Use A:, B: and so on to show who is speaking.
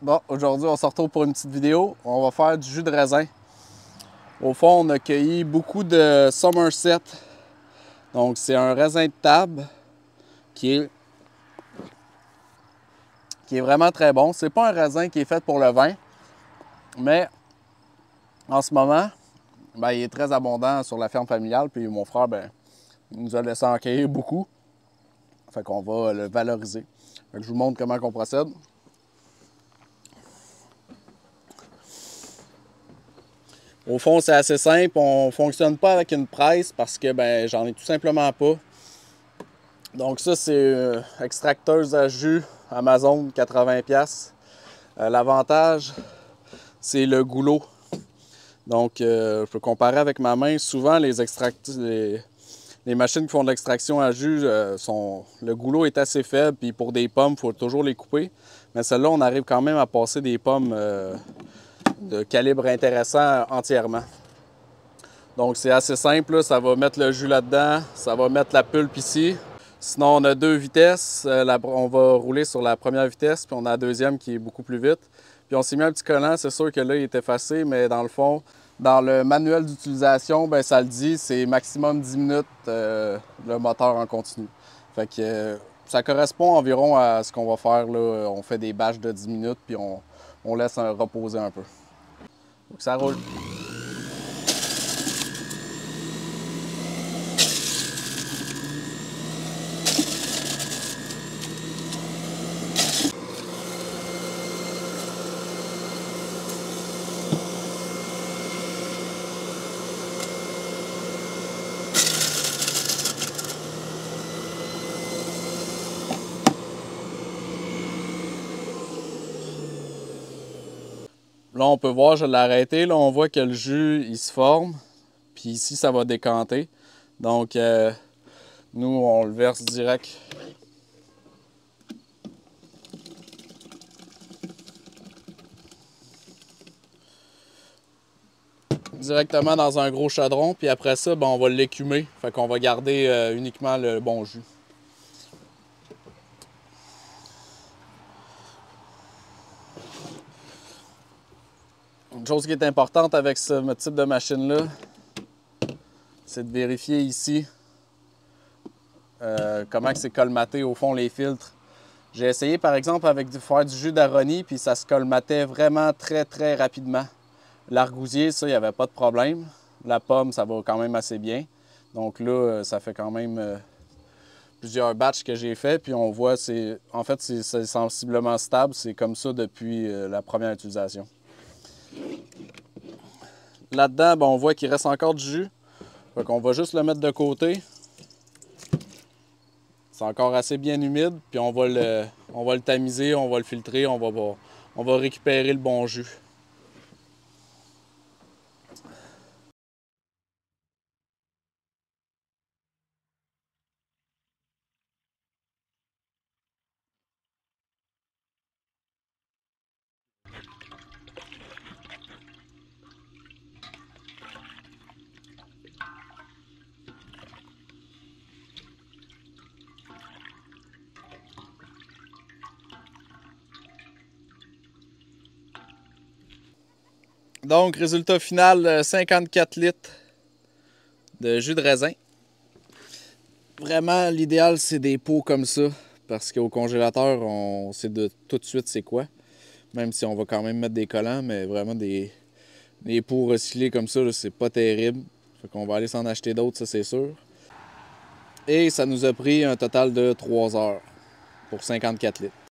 A: Bon, aujourd'hui, on se retrouve pour une petite vidéo. On va faire du jus de raisin. Au fond, on a cueilli beaucoup de Somerset. Donc, c'est un raisin de table qui est vraiment très bon. C'est pas un raisin qui est fait pour le vin, mais en ce moment, ben, il est très abondant sur la ferme familiale. Puis mon frère, ben, il nous a laissé en cueillir beaucoup. Fait qu'on va le valoriser. Fait que je vous montre comment on procède. Au fond, c'est assez simple. On ne fonctionne pas avec une presse parce que ben, j'en ai tout simplement pas. Donc ça, c'est extracteuse à jus Amazon, 80$. L'avantage, c'est le goulot. Donc, je peux comparer avec ma main. Souvent, les machines qui font de l'extraction à jus, le goulot est assez faible. Puis pour des pommes, il faut toujours les couper. Mais celle-là, on arrive quand même à passer des pommes de calibre intéressant entièrement. Donc c'est assez simple, là. Ça va mettre le jus là-dedans, ça va mettre la pulpe ici. Sinon on a deux vitesses, on va rouler sur la première vitesse, puis on a la deuxième qui est beaucoup plus vite. Puis on s'est mis un petit collant, c'est sûr que là il est effacé, mais dans le fond, dans le manuel d'utilisation, ben ça le dit, c'est maximum 10 minutes le moteur en continu. Fait que ça correspond environ à ce qu'on va faire là. On fait des batchs de 10 minutes, puis on laisse reposer un peu. Donc ça roule. Là, on peut voir, je l'ai arrêté. Là, on voit que le jus, il se forme. Puis ici, ça va décanter. Donc, nous, on le verse direct. Directement dans un gros chaudron. Puis après ça, ben, on va l'écumer. Fait qu'on va garder uniquement le bon jus. Une chose qui est importante avec ce type de machine-là, c'est de vérifier ici comment c'est colmaté au fond les filtres. J'ai essayé par exemple de faire du jus d'aronie, puis ça se colmatait vraiment très rapidement. L'argousier, ça, il n'y avait pas de problème. La pomme, ça va quand même assez bien. Donc là, ça fait quand même plusieurs batchs que j'ai fait, puis on voit, en fait, c'est sensiblement stable. C'est comme ça depuis la première utilisation. Là-dedans, ben, on voit qu'il reste encore du jus. Fait qu'on va juste le mettre de côté. C'est encore assez bien humide, puis on va le tamiser, on va le filtrer, on va récupérer le bon jus. Donc, résultat final, 54 litres de jus de raisin. Vraiment, l'idéal, c'est des pots comme ça, parce qu'au congélateur, on sait tout de suite c'est quoi. Même si on va quand même mettre des collants, mais vraiment des pots recyclés comme ça, c'est pas terrible. Fait qu'on va aller s'en acheter d'autres, ça c'est sûr. Et ça nous a pris un total de 3 heures pour 54 litres.